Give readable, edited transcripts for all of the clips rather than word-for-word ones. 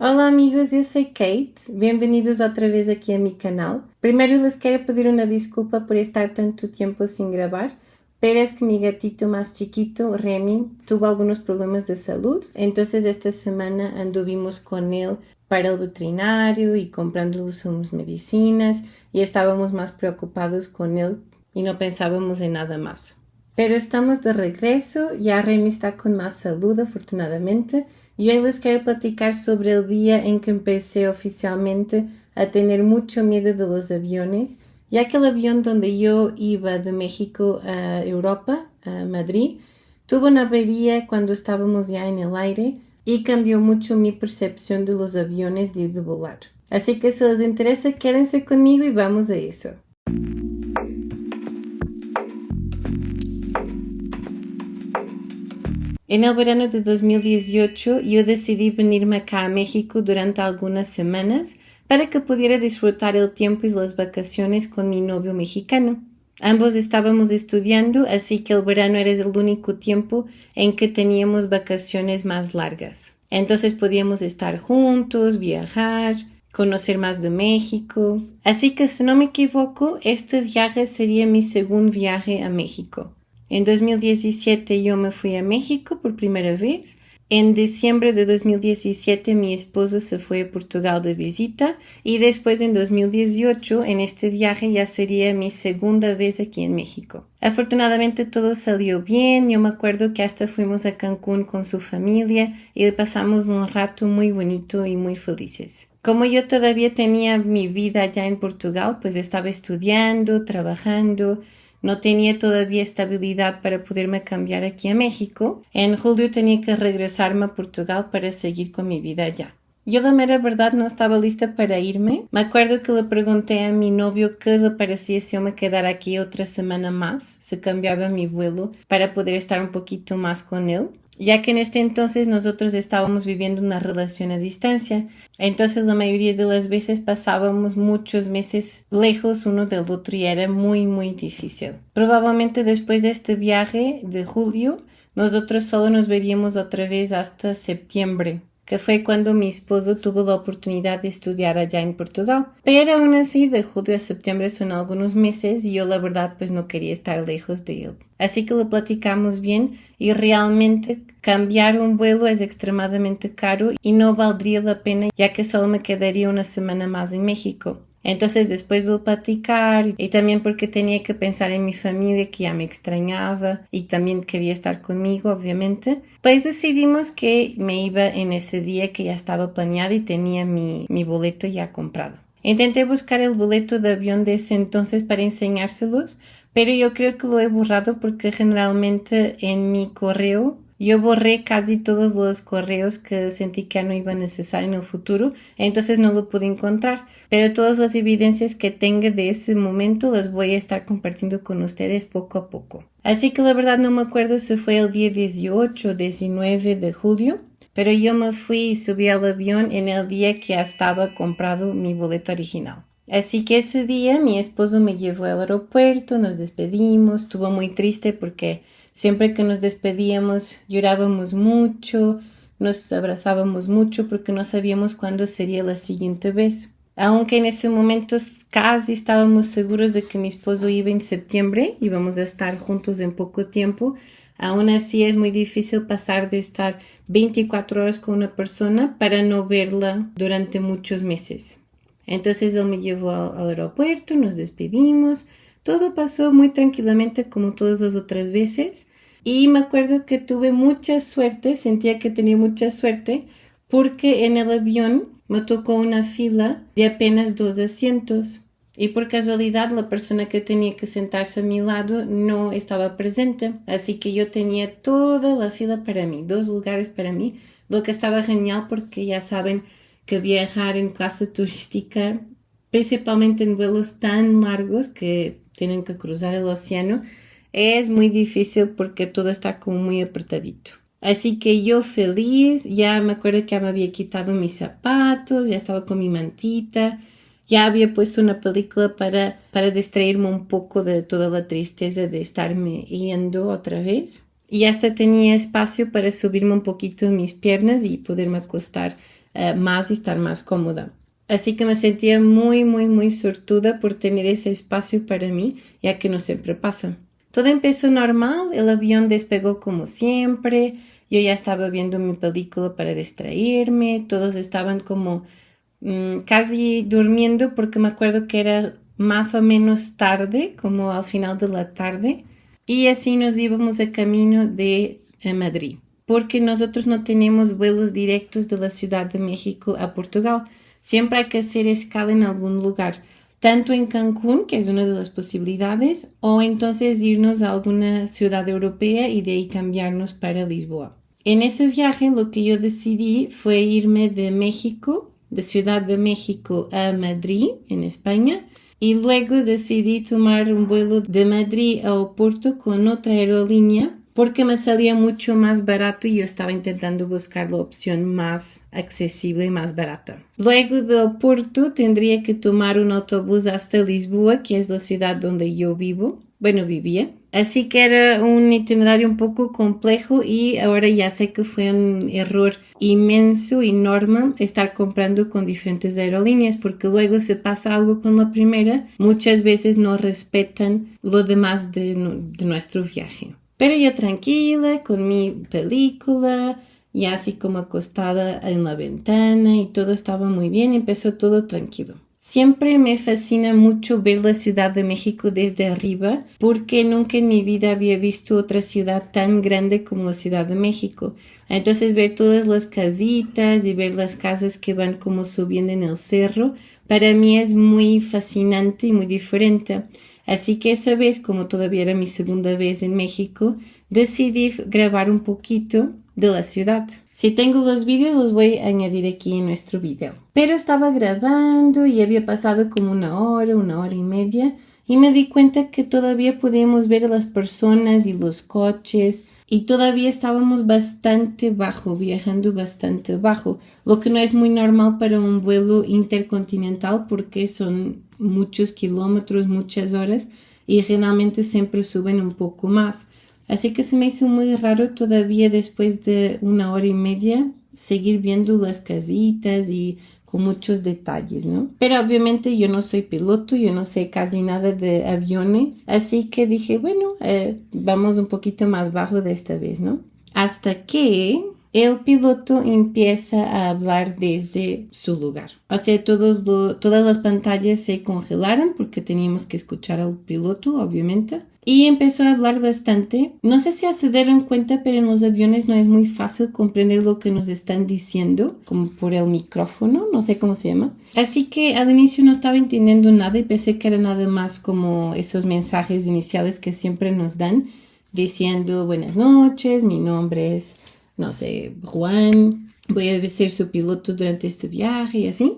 Olá amigos, eu sou Kate, bem-vindos outra vez aqui a mi canal. Primero les quiero pedir una disculpa por estar tanto tiempo sin grabar, pero es que mi gatito más chiquito, Remy, tuvo algunos problemas de salud, entonces esta semana anduvimos con él para el veterinario y comprándole sus medicinas y estábamos más preocupados con él y no pensábamos en nada más. Pero estamos de regreso, ya Remy está con más salud afortunadamente. Y hoy les quiero platicar sobre el día en que empecé oficialmente a tener mucho miedo de los aviones, ya que el avión donde yo iba de México a Europa, a Madrid, tuvo una avería cuando estábamos ya en el aire y cambió mucho mi percepción de los aviones de volar. Así que si les interesa, quédense conmigo y vamos a eso. En el verano de 2018 yo decidí venirme acá a México durante algunas semanas para que pudiera disfrutar el tiempo y las vacaciones con mi novio mexicano. Ambos estábamos estudiando, así que el verano era el único tiempo en que teníamos vacaciones más largas. Entonces podíamos estar juntos, viajar, conocer más de México. Así que si no me equivoco, este viaje sería mi segundo viaje a México. En 2017 yo me fui a México por primera vez. En diciembre de 2017 mi esposo se fue a Portugal de visita y después en 2018 en este viaje ya sería mi segunda vez aquí en México. Afortunadamente todo salió bien, yo me acuerdo que hasta fuimos a Cancún con su familia y pasamos un rato muy bonito y muy felices. Como yo todavía tenía mi vida allá en Portugal, pues estaba estudiando, trabajando. No tenía todavía estabilidad para poderme cambiar aquí a México. En julio tenía que regresarme a Portugal para seguir con mi vida allá. Yo la mera verdad no estaba lista para irme. Me acuerdo que le pregunté a mi novio qué le parecía si yo me quedara aquí otra semana más, se cambiaba mi vuelo para poder estar un poquito más con él, ya que en este entonces nosotros estábamos viviendo una relación a distancia. Entonces la mayoría de las veces pasábamos muchos meses lejos uno del otro y era muy difícil. Probablemente después de este viaje de julio, nosotros solo nos veríamos otra vez hasta septiembre, que fue cuando mi esposo tuvo la oportunidad de estudiar allá en Portugal. Pero aún así, de julio a septiembre son algunos meses y yo la verdad pues no quería estar lejos de él. Así que lo platicamos bien y realmente cambiar un vuelo es extremadamente caro y no valdría la pena ya que solo me quedaría una semana más en México. Entonces después de platicar y también porque tenía que pensar en mi familia que ya me extrañaba y también quería estar conmigo obviamente, pues decidimos que me iba en ese día que ya estaba planeado y tenía mi boleto ya comprado. Intenté buscar el boleto de avión de ese entonces para enseñárselos, pero yo creo que lo he borrado porque generalmente en mi correo yo borré casi todos los correos que sentí que ya no iba a necesitar en el futuro, entonces no lo pude encontrar. Pero todas las evidencias que tenga de ese momento las voy a estar compartiendo con ustedes poco a poco. Así que la verdad no me acuerdo si fue el día 18 o 19 de julio, pero yo me fui y subí al avión en el día que ya estaba comprado mi boleto original. Así que ese día mi esposo me llevó al aeropuerto, nos despedimos, estuvo muy triste porque siempre que nos despedíamos llorábamos mucho, nos abrazábamos mucho porque no sabíamos cuándo sería la siguiente vez. Aunque en ese momento casi estábamos seguros de que mi esposo iba en septiembre, íbamos a estar juntos en poco tiempo, aún así es muy difícil pasar de estar 24 horas con una persona para no verla durante muchos meses. Entonces él me llevó al aeropuerto, nos despedimos, todo pasó muy tranquilamente como todas las otras veces y me acuerdo que tuve mucha suerte, sentía que tenía mucha suerte porque en el avión me tocó una fila de apenas 2 asientos y por casualidad la persona que tenía que sentarse a mi lado no estaba presente, así que yo tenía toda la fila para mí, 2 lugares para mí, lo que estaba genial porque ya saben que viajar en clase turística, principalmente en vuelos tan largos que tienen que cruzar el océano, es muy difícil porque todo está como muy apretadito. Así que yo feliz, ya me acuerdo que ya me había quitado mis zapatos, ya estaba con mi mantita, ya había puesto una película para distraerme un poco de toda la tristeza de estarme yendo otra vez. Y hasta tenía espacio para subirme un poquito en mis piernas y poderme acostar más y estar más cómoda. Así que me sentía muy, muy, muy sortuda por tener ese espacio para mí, ya que no siempre pasa. Todo empezó normal, el avión despegó como siempre, yo ya estaba viendo mi película para distraerme, todos estaban como casi durmiendo porque me acuerdo que era más o menos tarde, como al final de la tarde, y así nos íbamos de camino de Madrid, porque nosotros no tenemos vuelos directos de la Ciudad de México a Portugal, siempre hay que hacer escala en algún lugar, tanto en Cancún, que es una de las posibilidades, o entonces irnos a alguna ciudad europea y de ahí cambiarnos para Lisboa. En ese viaje lo que yo decidí fue irme de México, de Ciudad de México a Madrid, en España, y luego decidí tomar un vuelo de Madrid a Oporto con otra aerolínea porque me salía mucho más barato y yo estaba intentando buscar la opción más accesible y más barata. Luego de Oporto tendría que tomar un autobús hasta Lisboa, que es la ciudad donde yo vivo. Bueno, vivía. Así que era un itinerario un poco complejo y ahora ya sé que fue un error inmenso, enorme, estar comprando con diferentes aerolíneas porque luego se pasa algo con la primera, muchas veces no respetan lo demás de nuestro viaje. Pero yo tranquila, con mi película, ya así como acostada en la ventana y todo estaba muy bien, empezó todo tranquilo. Siempre me fascina mucho ver la Ciudad de México desde arriba porque nunca en mi vida había visto otra ciudad tan grande como la Ciudad de México. Entonces ver todas las casitas y ver las casas que van como subiendo en el cerro, para mí es muy fascinante y muy diferente. Así que esa vez, como todavía era mi segunda vez en México, decidí grabar un poquito de la ciudad. Si tengo los vídeos los voy a añadir aquí en nuestro video. Pero estaba grabando y había pasado como una hora y media y me di cuenta que todavía podíamos ver a las personas y los coches y todavía estábamos bastante bajo, viajando bastante bajo, lo que no es muy normal para un vuelo intercontinental porque son muchos kilómetros, muchas horas y generalmente siempre suben un poco más. Así que se me hizo muy raro todavía después de una hora y media seguir viendo las casitas y con muchos detalles, ¿no? Pero obviamente yo no soy piloto, yo no sé casi nada de aviones, así que dije, bueno, vamos un poquito más bajo de esta vez, ¿no? Hasta que el piloto empieza a hablar desde su lugar. O sea, todas las pantallas se congelaron porque teníamos que escuchar al piloto, obviamente. Y empezó a hablar bastante. No sé si se dieron cuenta, pero en los aviones no es muy fácil comprender lo que nos están diciendo, como por el micrófono, no sé cómo se llama. Así que al inicio no estaba entendiendo nada y pensé que era nada más como esos mensajes iniciales que siempre nos dan, diciendo buenas noches, mi nombre es, no sé, Juan, voy a ser su piloto durante este viaje y así.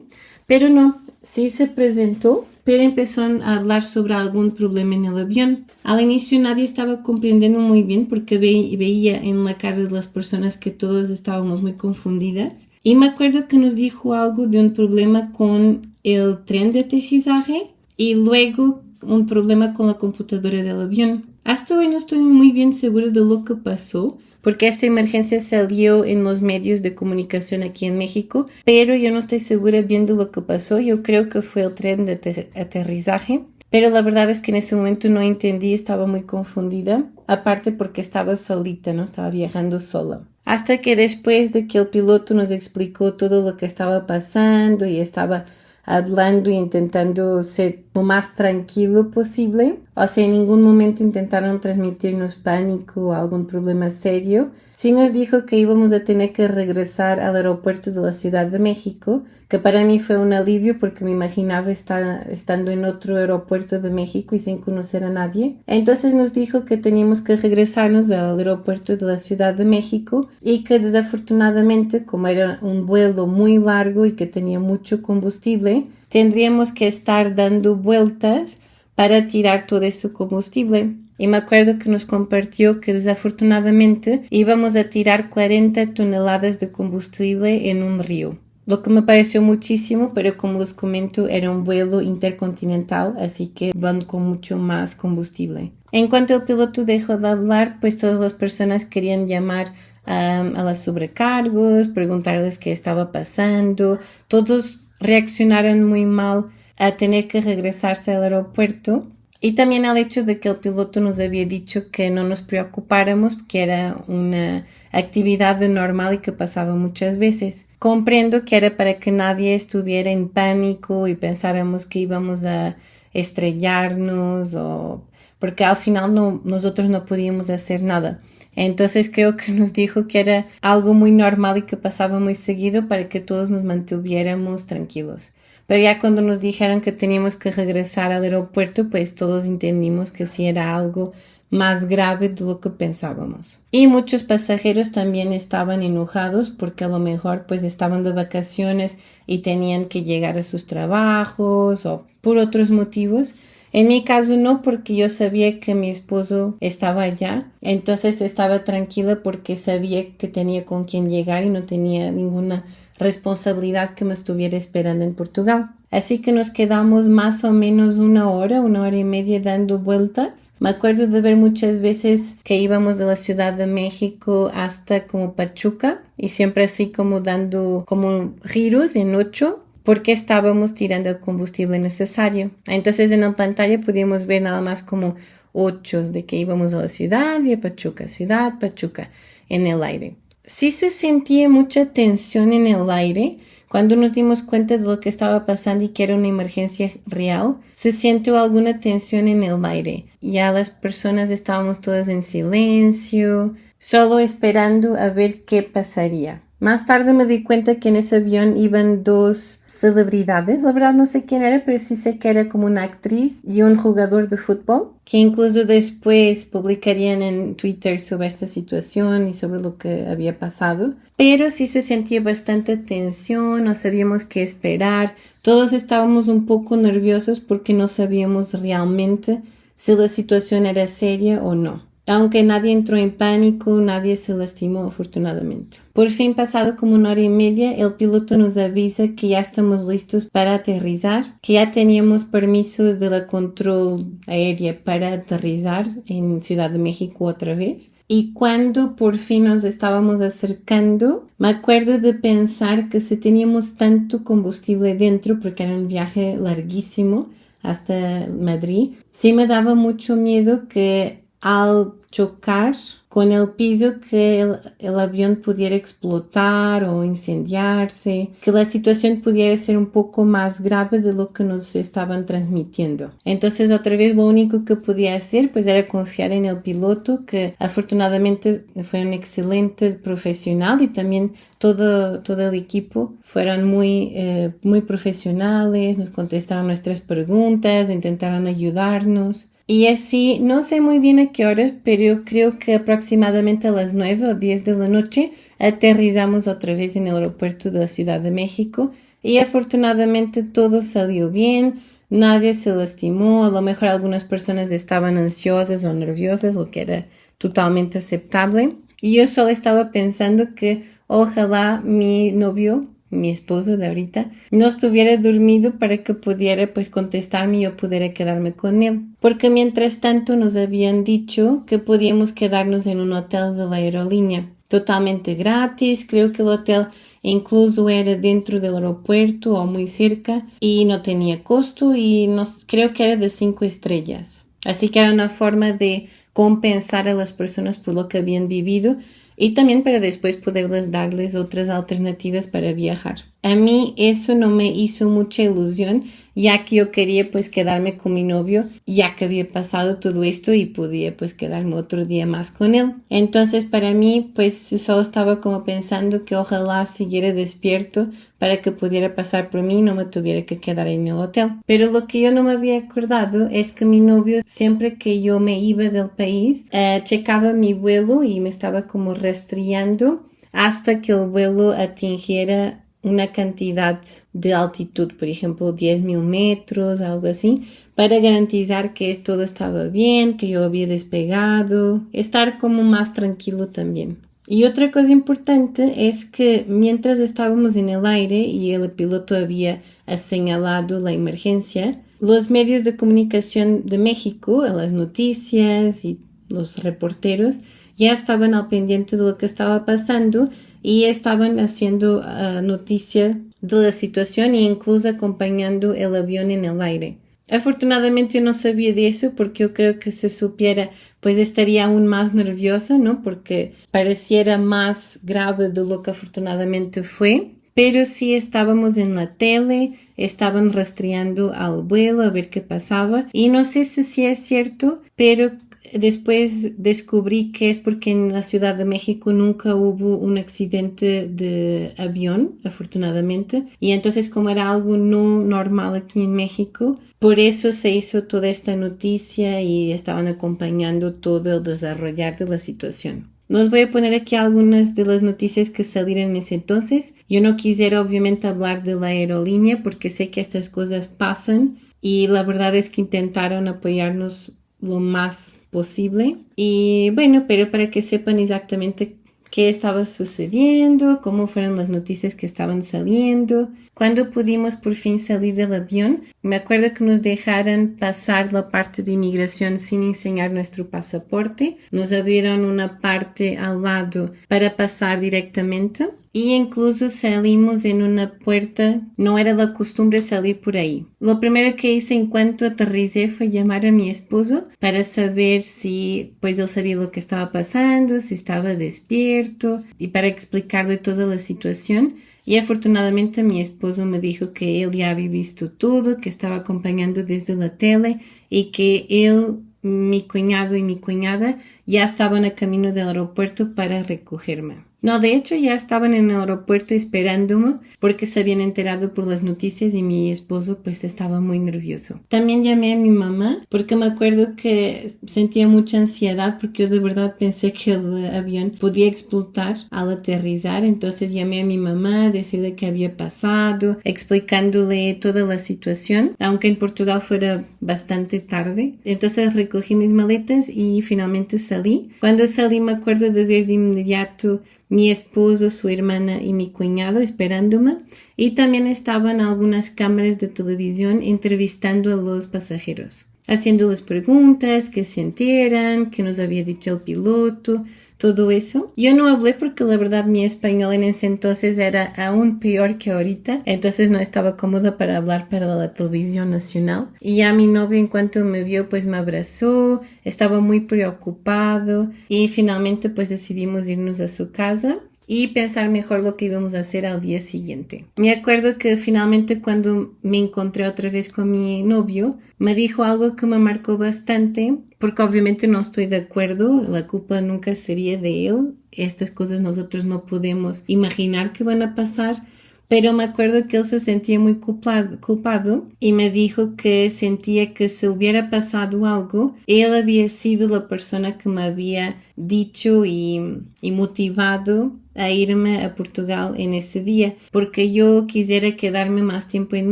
Pero no, sí se presentó, pero empezó a hablar sobre algún problema en el avión. Al inicio nadie estaba comprendiendo muy bien porque veía en la cara de las personas que todos estábamos muy confundidas. Y me acuerdo que nos dijo algo de un problema con el tren de aterrizaje y luego un problema con la computadora del avión. Hasta hoy no estoy muy bien segura de lo que pasó, porque esta emergencia salió en los medios de comunicación aquí en México, pero yo no estoy segura bien de lo que pasó. Yo creo que fue el tren de aterrizaje, pero la verdad es que en ese momento no entendí, estaba muy confundida, aparte porque estaba solita, no estaba viajando sola. Hasta que después de que el piloto nos explicó todo lo que estaba pasando y estaba hablando y intentando ser lo más tranquilo posible. O sea, en ningún momento intentaron transmitirnos pánico o algún problema serio. Sí nos dijo que íbamos a tener que regresar al aeropuerto de la Ciudad de México, que para mí fue un alivio porque me imaginaba estar estando en otro aeropuerto de México y sin conocer a nadie. Entonces nos dijo que teníamos que regresarnos al aeropuerto de la Ciudad de México y que desafortunadamente, como era un vuelo muy largo y que tenía mucho combustible, tendríamos que estar dando vueltas para tirar todo ese combustible. Y me acuerdo que nos compartió que desafortunadamente íbamos a tirar 40 toneladas de combustible en un río. Lo que me pareció muchísimo, pero como les comento, era un vuelo intercontinental, así que van con mucho más combustible. En cuanto el piloto dejó de hablar, pues todas las personas querían llamar a los sobrecargos, preguntarles qué estaba pasando. Todos reaccionaron muy mal a tener que regresarse al aeropuerto. Y también al hecho de que el piloto nos había dicho que no nos preocupáramos, que era una actividad normal y que pasaba muchas veces. Comprendo que era para que nadie estuviera en pánico y pensáramos que íbamos a estrellarnos o porque al final nosotros no podíamos hacer nada. Entonces creo que nos dijo que era algo muy normal y que pasaba muy seguido para que todos nos mantuviéramos tranquilos. Pero ya cuando nos dijeron que teníamos que regresar al aeropuerto, pues todos entendimos que sí era algo más grave de lo que pensábamos. Y muchos pasajeros también estaban enojados porque a lo mejor pues estaban de vacaciones y tenían que llegar a sus trabajos o por otros motivos. En mi caso no, porque yo sabía que mi esposo estaba allá, entonces estaba tranquila porque sabía que tenía con quién llegar y no tenía ninguna responsabilidad que me estuviera esperando en Portugal. Así que nos quedamos más o menos una hora y media dando vueltas. Me acuerdo de ver muchas veces que íbamos de la Ciudad de México hasta como Pachuca y siempre así como dando como giros en 8 porque estábamos tirando el combustible necesario. Entonces en la pantalla podíamos ver nada más como 8 de que íbamos a la ciudad y a Pachuca, ciudad, Pachuca, en el aire. Sí se sentía mucha tensión en el aire. Cuando nos dimos cuenta de lo que estaba pasando y que era una emergencia real, se sintió alguna tensión en el aire. Ya las personas estábamos todas en silencio, solo esperando a ver qué pasaría. Más tarde me di cuenta que en ese avión iban 2 celebridades, la verdad no sé quién era, pero sí sé que era como una actriz y un jugador de fútbol, que incluso después publicarían en Twitter sobre esta situación y sobre lo que había pasado. Pero sí se sentía bastante tensión, no sabíamos qué esperar, todos estábamos un poco nerviosos porque no sabíamos realmente si la situación era seria o no. Aunque nadie entró en pánico, nadie se lastimó afortunadamente. Por fin, pasado como una hora y media, el piloto nos avisa que ya estamos listos para aterrizar, que ya teníamos permiso de la control aérea para aterrizar en Ciudad de México otra vez. Y cuando por fin nos estábamos acercando, me acuerdo de pensar que si teníamos tanto combustible dentro, porque era un viaje larguísimo hasta Madrid, sí me daba mucho miedo que al chocar con el piso que el avión pudiera explotar o incendiarse, que la situación pudiera ser un poco más grave de lo que nos estaban transmitiendo. Entonces otra vez lo único que podía hacer pues era confiar en el piloto, que afortunadamente fue un excelente profesional, y también todo el equipo fueron muy profesionales, nos contestaron nuestras preguntas, intentaron ayudarnos. Y así, no sé muy bien a qué horas, pero yo creo que aproximadamente a las 9 o 10 de la noche aterrizamos otra vez en el aeropuerto de la Ciudad de México y afortunadamente todo salió bien, nadie se lastimó, a lo mejor algunas personas estaban ansiosas o nerviosas, lo que era totalmente aceptable. Y yo solo estaba pensando que ojalá mi esposo de ahorita, no estuviera dormido para que pudiera pues contestarme y yo pudiera quedarme con él. Porque mientras tanto nos habían dicho que podíamos quedarnos en un hotel de la aerolínea totalmente gratis. Creo que el hotel incluso era dentro del aeropuerto o muy cerca y no tenía costo y creo que era de 5 estrellas. Así que era una forma de compensar a las personas por lo que habían vivido y también para después poderles darles otras alternativas para viajar. A mí eso no me hizo mucha ilusión, ya que yo quería pues quedarme con mi novio, ya que había pasado todo esto y podía pues quedarme otro día más con él. Entonces para mí pues solo estaba como pensando que ojalá siguiera despierto para que pudiera pasar por mí y no me tuviera que quedar en el hotel. Pero lo que yo no me había acordado es que mi novio, siempre que yo me iba del país, checaba mi vuelo y me estaba como rastreando hasta que el vuelo atingiera una cantidad de altitud, por ejemplo 10.000 metros, algo así, para garantizar que todo estaba bien, que yo había despegado, estar como más tranquilo también. Y otra cosa importante es que mientras estábamos en el aire y el piloto había señalado la emergencia, los medios de comunicación de México, las noticias y los reporteros ya estaban al pendiente de lo que estaba pasando y estaban haciendo noticia de la situación e incluso acompañando el avión en el aire. Afortunadamente yo no sabía de eso porque yo creo que si supiera pues estaría aún más nerviosa, ¿no? Porque pareciera más grave de lo que afortunadamente fue. Pero sí estábamos en la tele, estaban rastreando al vuelo a ver qué pasaba y no sé si es cierto, pero después descubrí que es porque en la Ciudad de México nunca hubo un accidente de avión, afortunadamente, y entonces como era algo no normal aquí en México, por eso se hizo toda esta noticia y estaban acompañando todo el desarrollar de la situación. Nos voy a poner aquí algunas de las noticias que salieron en ese entonces. Yo no quisiera obviamente hablar de la aerolínea porque sé que estas cosas pasan y la verdad es que intentaron apoyarnos lo más posible. Y bueno, pero para que sepan exactamente qué estaba sucediendo, cómo fueron las noticias que estaban saliendo. Cuando pudimos por fin salir del avión, me acuerdo que nos dejaron pasar la parte de inmigración sin enseñar nuestro pasaporte. Nos abrieron una parte al lado para pasar directamente y incluso salimos en una puerta. No era la costumbre salir por ahí. Lo primero que hice en cuanto aterricé fue llamar a mi esposo para saber si pues él sabía lo que estaba pasando, si estaba despierto y para explicarle toda la situación. Y afortunadamente mi esposo me dijo que él ya había visto todo, que estaba acompañando desde la tele y que él, mi cuñado y mi cuñada ya estaban a camino del aeropuerto para recogerme. No, de hecho ya estaban en el aeropuerto esperándome porque se habían enterado por las noticias y mi esposo pues estaba muy nervioso. También llamé a mi mamá porque me acuerdo que sentía mucha ansiedad porque yo de verdad pensé que el avión podía explotar al aterrizar. Entonces llamé a mi mamá a decirle qué había pasado, explicándole toda la situación, aunque en Portugal fuera bastante tarde. Entonces recogí mis maletas y finalmente salí. Cuando salí me acuerdo de ver de inmediato mi esposo, su hermana y mi cuñado esperándome y también estaban algunas cámaras de televisión entrevistando a los pasajeros, haciéndoles preguntas, que se enteran, que nos había dicho el piloto, todo eso. Yo no hablé porque la verdad mi español en ese entonces era aún peor que ahorita, entonces no estaba cómoda para hablar para la televisión nacional. Y ya mi novio en cuanto me vio pues me abrazó, estaba muy preocupado y finalmente pues decidimos irnos a su casa y pensar mejor lo que íbamos a hacer al día siguiente. Me acuerdo que finalmente cuando me encontré otra vez con mi novio, me dijo algo que me marcó bastante, porque obviamente no estoy de acuerdo, la culpa nunca sería de él, estas cosas nosotros no podemos imaginar que van a pasar, pero me acuerdo que él se sentía muy culpado y me dijo que sentía que si hubiera pasado algo, él había sido la persona que me había dicho y motivado a irme a Portugal en ese día, porque yo quisiera quedarme más tiempo en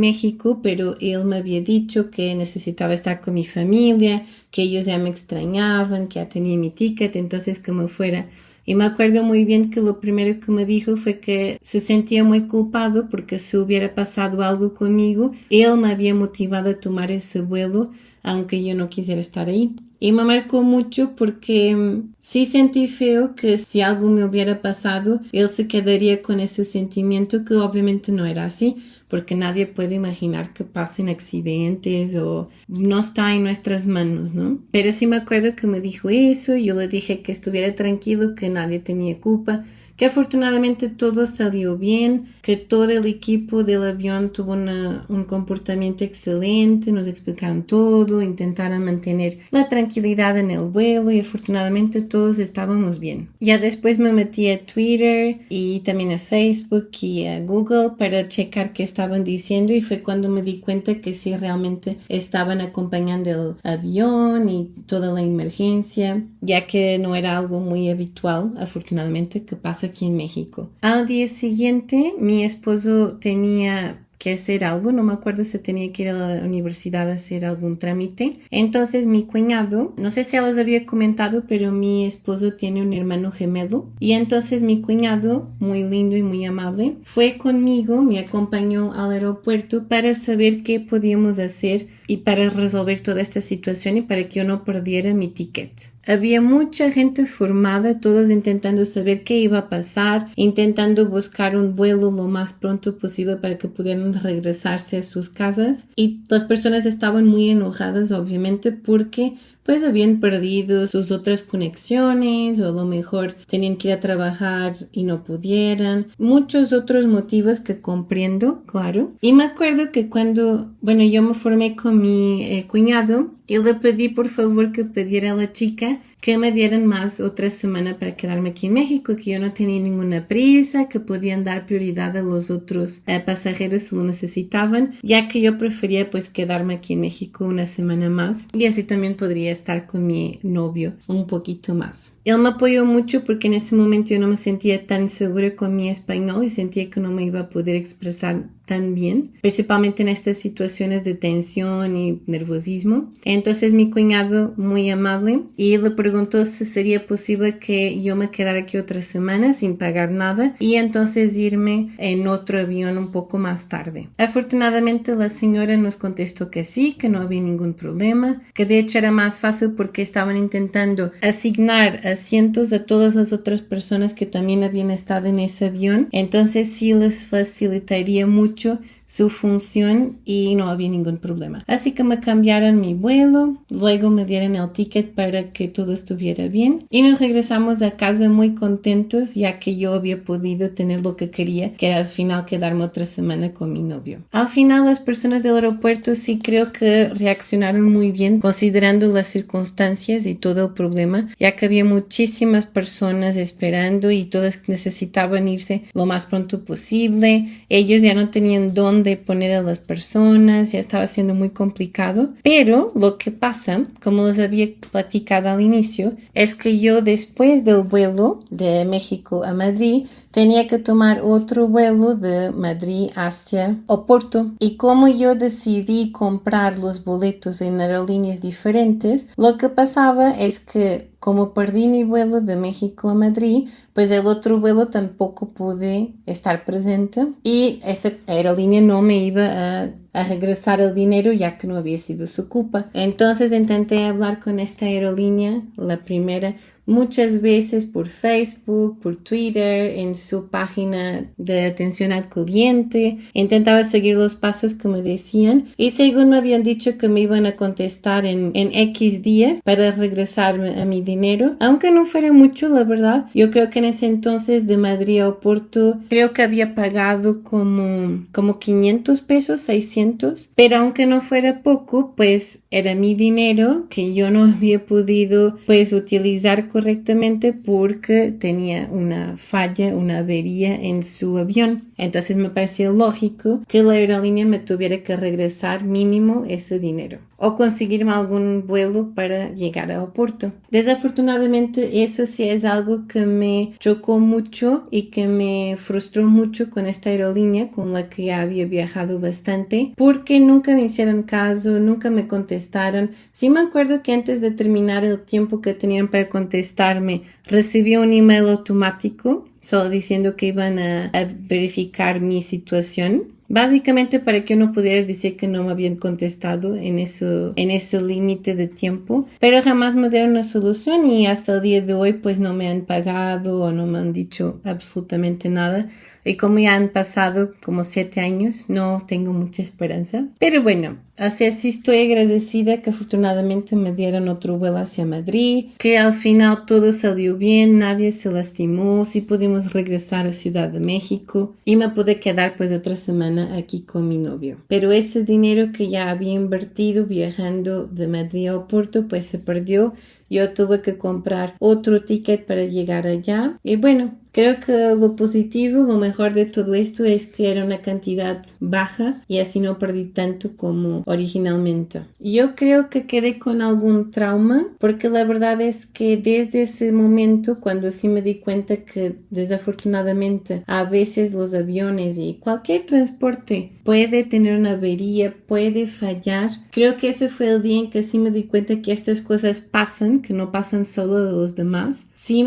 México, pero él me había dicho que necesitaba estar con mi familia, que ellos ya me extrañaban, que ya tenía mi ticket, entonces que me fuera. Y me acuerdo muy bien que lo primero que me dijo fue que se sentía muy culpado porque si hubiera pasado algo conmigo, él me había motivado a tomar ese vuelo, aunque yo no quisiera estar ahí. Y me marcó mucho porque sí sentí feo que si algo me hubiera pasado, él se quedaría con ese sentimiento que obviamente no era así, porque nadie puede imaginar que pasen accidentes o no está en nuestras manos, ¿no? Pero sí me acuerdo que me dijo eso y yo le dije que estuviera tranquilo, que nadie tenía culpa, que afortunadamente todo salió bien, que todo el equipo del avión tuvo un comportamiento excelente, nos explicaron todo, intentaron mantener la tranquilidad en el vuelo y afortunadamente todos estábamos bien. Ya después me metí a Twitter y también a Facebook y a Google para checar qué estaban diciendo y fue cuando me di cuenta que sí realmente estaban acompañando el avión y toda la emergencia, ya que no era algo muy habitual, afortunadamente, que pasa aquí en México. Al día siguiente, mi esposo tenía que hacer algo, no me acuerdo si tenía que ir a la universidad a hacer algún trámite. Entonces mi cuñado, no sé si les había comentado, pero mi esposo tiene un hermano gemelo y entonces mi cuñado, muy lindo y muy amable, fue conmigo, me acompañó al aeropuerto para saber qué podíamos hacer y para resolver toda esta situación y para que yo no perdiera mi ticket. Había mucha gente formada, todos intentando saber qué iba a pasar, intentando buscar un vuelo lo más pronto posible para que pudieran regresarse a sus casas. Y las personas estaban muy enojadas, obviamente, porque pues habían perdido sus otras conexiones o a lo mejor tenían que ir a trabajar y no pudieran. Muchos otros motivos que comprendo, claro. Y me acuerdo que cuando, bueno, yo me formé con mi cuñado y le pedí por favor que pidiera a la chica que me dieran más otra semana para quedarme aquí en México, que yo no tenía ninguna prisa, que podían dar prioridad a los otros pasajeros si lo necesitaban, ya que yo prefería pues quedarme aquí en México una semana más y así también podría estar con mi novio un poquito más. Él me apoyó mucho porque en ese momento yo no me sentía tan segura con mi español y sentía que no me iba a poder expresar tan bien, principalmente en estas situaciones de tensión y nerviosismo. Entonces mi cuñado, muy amable, y le preguntó si sería posible que yo me quedara aquí otra semana sin pagar nada y entonces irme en otro avión un poco más tarde. Afortunadamente la señora nos contestó que sí, que no había ningún problema, que de hecho era más fácil porque estaban intentando asignar asientos a todas las otras personas que también habían estado en ese avión, entonces sí les facilitaría mucho su función y no había ningún problema. Así que me cambiaron mi vuelo, luego me dieron el ticket para que todo estuviera bien y nos regresamos a casa muy contentos ya que yo había podido tener lo que quería, que al final quedarme otra semana con mi novio. Al final las personas del aeropuerto sí creo que reaccionaron muy bien considerando las circunstancias y todo el problema, ya que había muchísimas personas esperando y todas necesitaban irse lo más pronto posible. Ellos ya no tenían dónde poner a las personas, ya estaba siendo muy complicado, pero lo que pasa, como les había platicado al inicio, es que yo después del vuelo de México a Madrid tenía que tomar otro vuelo de Madrid hacia Oporto y como yo decidí comprar los boletos en aerolíneas diferentes, lo que pasaba es que como perdí mi vuelo de México a Madrid, pues el otro vuelo tampoco pude estar presente y esa aerolínea no me iba a regresar el dinero ya que no había sido su culpa. Entonces intenté hablar con esta aerolínea, la primera, muchas veces por Facebook, por Twitter, en su página de atención al cliente. Intentaba seguir los pasos que me decían y según me habían dicho que me iban a contestar en X días para regresarme a mi dinero. Aunque no fuera mucho, la verdad. Yo creo que en ese entonces de Madrid a Oporto creo que había pagado como 500 pesos, 600. Pero aunque no fuera poco, pues era mi dinero que yo no había podido pues utilizar correctamente porque tenía una falla, una avería en su avión. Entonces me parecía lógico que la aerolínea me tuviera que regresar mínimo ese dinero o conseguirme algún vuelo para llegar a Oporto. Desafortunadamente eso sí es algo que me chocó mucho y que me frustró mucho con esta aerolínea con la que ya había viajado bastante porque nunca me hicieron caso, nunca me contestaron. Sí me acuerdo que antes de terminar el tiempo que tenían para contestarme recibí un email automático solo diciendo que iban a verificar mi situación. Básicamente para que uno pudiera decir que no me habían contestado en ese límite de tiempo, pero jamás me dieron una solución y hasta el día de hoy pues no me han pagado o no me han dicho absolutamente nada. Y como ya han pasado como 7 años, no tengo mucha esperanza. Pero bueno, o sea, sí estoy agradecida que afortunadamente me dieron otro vuelo hacia Madrid, que al final todo salió bien, nadie se lastimó, sí pudimos regresar a Ciudad de México y me pude quedar pues otra semana aquí con mi novio. Pero ese dinero que ya había invertido viajando de Madrid a Oporto pues se perdió. Yo tuve que comprar otro ticket para llegar allá y bueno, creo que lo positivo, lo mejor de todo esto es que era una cantidad baja y así no perdí tanto como originalmente. Yo creo que quedé con algún trauma porque la verdad es que desde ese momento cuando sí me di cuenta que desafortunadamente a veces los aviones y cualquier transporte puede tener una avería, puede fallar. Creo que ese fue el día en que sí me di cuenta que estas cosas pasan, que no pasan solo de los demás. Sí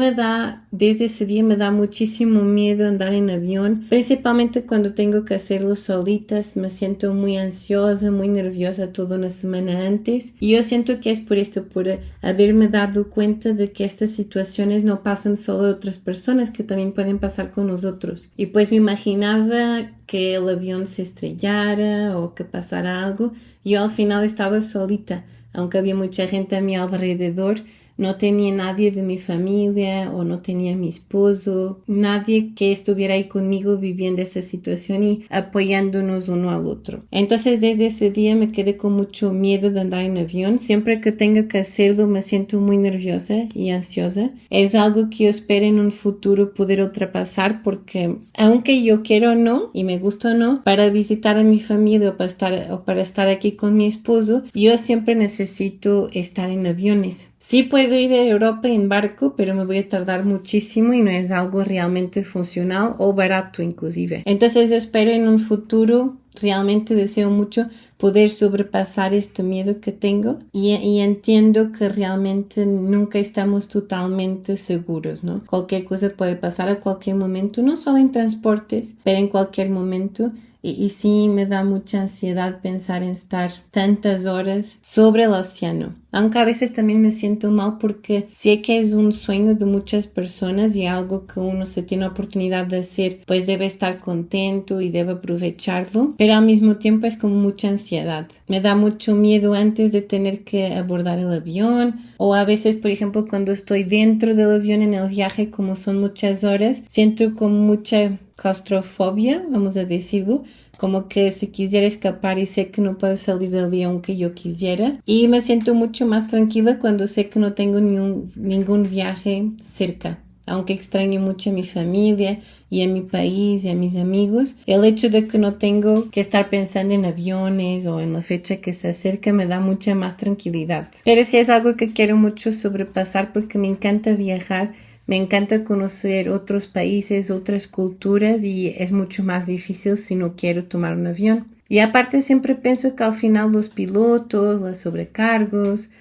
desde ese día me da muchísimo miedo andar en avión, principalmente cuando tengo que hacerlo solitas. Me siento muy ansiosa, muy nerviosa toda una semana antes. Y yo siento que es por esto, por haberme dado cuenta de que estas situaciones no pasan solo a otras personas, que también pueden pasar con nosotros. Y pues me imaginaba que el avión se estrellara o que pasara algo. Yo al final estaba solita, aunque había mucha gente a mi alrededor. No tenía nadie de mi familia o no tenía mi esposo, nadie que estuviera ahí conmigo viviendo esa situación y apoyándonos uno al otro. Entonces desde ese día me quedé con mucho miedo de andar en avión. Siempre que tengo que hacerlo me siento muy nerviosa y ansiosa. Es algo que yo espero en un futuro poder ultrapasar, porque aunque yo quiero o no y me gusta o no, para visitar a mi familia o para estar aquí con mi esposo, yo siempre necesito estar en aviones. Sí puedo ir a Europa en barco, pero me voy a tardar muchísimo y no es algo realmente funcional o barato inclusive. Entonces yo espero en un futuro, realmente deseo mucho poder sobrepasar este miedo que tengo y entiendo que realmente nunca estamos totalmente seguros, ¿no? Cualquier cosa puede pasar a cualquier momento, no solo en transportes, pero en cualquier momento. Y sí me da mucha ansiedad pensar en estar tantas horas sobre el océano. Aunque a veces también me siento mal porque sé que es un sueño de muchas personas y algo que uno se tiene oportunidad de hacer, pues debe estar contento y debe aprovecharlo. Pero al mismo tiempo es como mucha ansiedad. Me da mucho miedo antes de tener que abordar el avión, o a veces, por ejemplo, cuando estoy dentro del avión en el viaje, como son muchas horas, siento como mucha claustrofobia, vamos a decirlo, como que si quisiera escapar y sé que no puedo salir del día aunque yo quisiera. Y me siento mucho más tranquila cuando sé que no tengo ningún viaje cerca. Aunque extraño mucho a mi familia y a mi país y a mis amigos, el hecho de que no tengo que estar pensando en aviones o en la fecha que se acerca me da mucha más tranquilidad. Pero sí es algo que quiero mucho sobrepasar porque me encanta viajar. Me encanta conocer otros países, otras culturas, y es mucho más difícil si no quiero tomar un avión. Y aparte siempre pienso que al final los pilotos, los sobrecargos,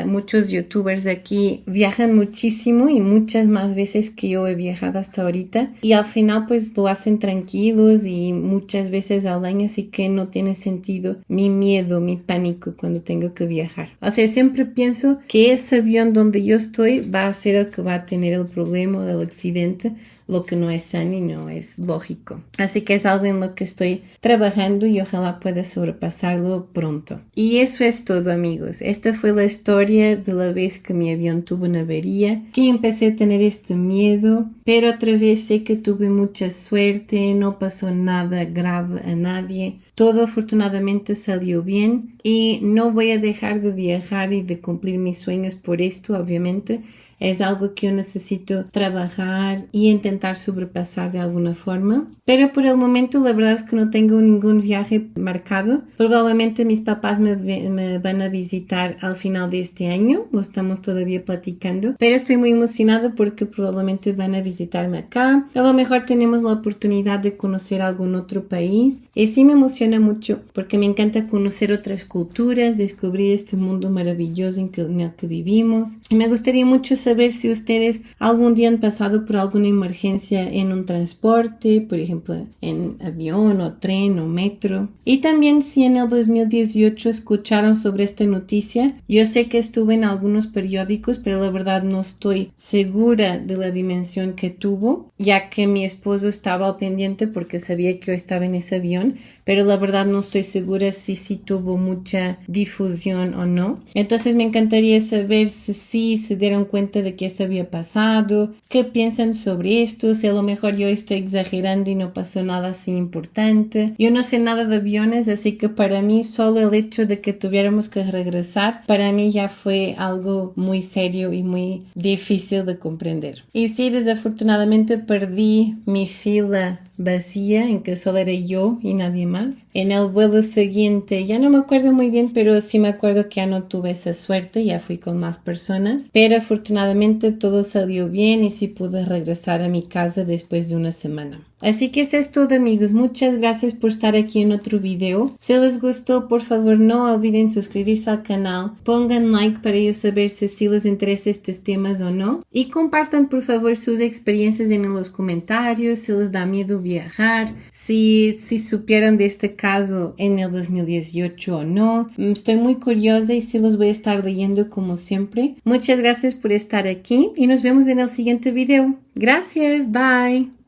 muchos youtubers de aquí viajan muchísimo y muchas más veces que yo he viajado hasta ahorita. Y al final pues lo hacen tranquilos y muchas veces al año, así que no tiene sentido mi miedo, mi pánico cuando tengo que viajar. O sea, siempre pienso que ese avión donde yo estoy va a ser el que va a tener el problema del accidente, lo que no es sano y no es lógico. Así que es algo en lo que estoy trabajando y ojalá pueda sobrepasarlo pronto. Y eso es todo, amigos. Esta fue la historia de la vez que mi avión tuvo una avería, que empecé a tener este miedo, pero otra vez sé que tuve mucha suerte, no pasó nada grave a nadie. Todo afortunadamente salió bien y no voy a dejar de viajar y de cumplir mis sueños por esto, obviamente. Es algo que yo necesito trabajar y intentar sobrepasar de alguna forma. Pero por el momento la verdad es que no tengo ningún viaje marcado. Probablemente mis papás me van a visitar al final de este año. Lo estamos todavía platicando. Pero estoy muy emocionada porque probablemente van a visitarme acá. A lo mejor tenemos la oportunidad de conocer algún otro país. Y sí me emociona mucho porque me encanta conocer otras culturas, descubrir este mundo maravilloso en el que vivimos. Y me gustaría mucho saber si ustedes algún día han pasado por alguna emergencia en un transporte, por ejemplo en avión o tren o metro. Y también si en el 2018 escucharon sobre esta noticia. Yo sé que estuve en algunos periódicos, pero la verdad no estoy segura de la dimensión que tuvo, ya que mi esposo estaba al pendiente porque sabía que yo estaba en ese avión, pero la verdad no estoy segura si tuvo mucha difusión o no. Entonces me encantaría saber si sí se dieron cuenta de que esto había pasado, qué piensan sobre esto, si a lo mejor yo estoy exagerando y no pasó nada así importante. Yo no sé nada de aviones, así que para mí solo el hecho de que tuviéramos que regresar, para mí ya fue algo muy serio y muy difícil de comprender. Y sí, desafortunadamente perdí mi fila vacía en que solo era yo y nadie más. En el vuelo siguiente, ya no me acuerdo muy bien, pero sí me acuerdo que ya no tuve esa suerte, ya fui con más personas, pero afortunadamente todo salió bien y sí pude regresar a mi casa después de una semana. Así que eso es todo, amigos. Muchas gracias por estar aquí en otro video. Si les gustó, por favor, no olviden suscribirse al canal. Pongan like para yo saber si les interesa estos temas o no. Y compartan, por favor, sus experiencias en los comentarios, si les da miedo viajar, si supieron de este caso en el 2018 o no. Estoy muy curiosa y sí los voy a estar leyendo como siempre. Muchas gracias por estar aquí y nos vemos en el siguiente video. Gracias, bye.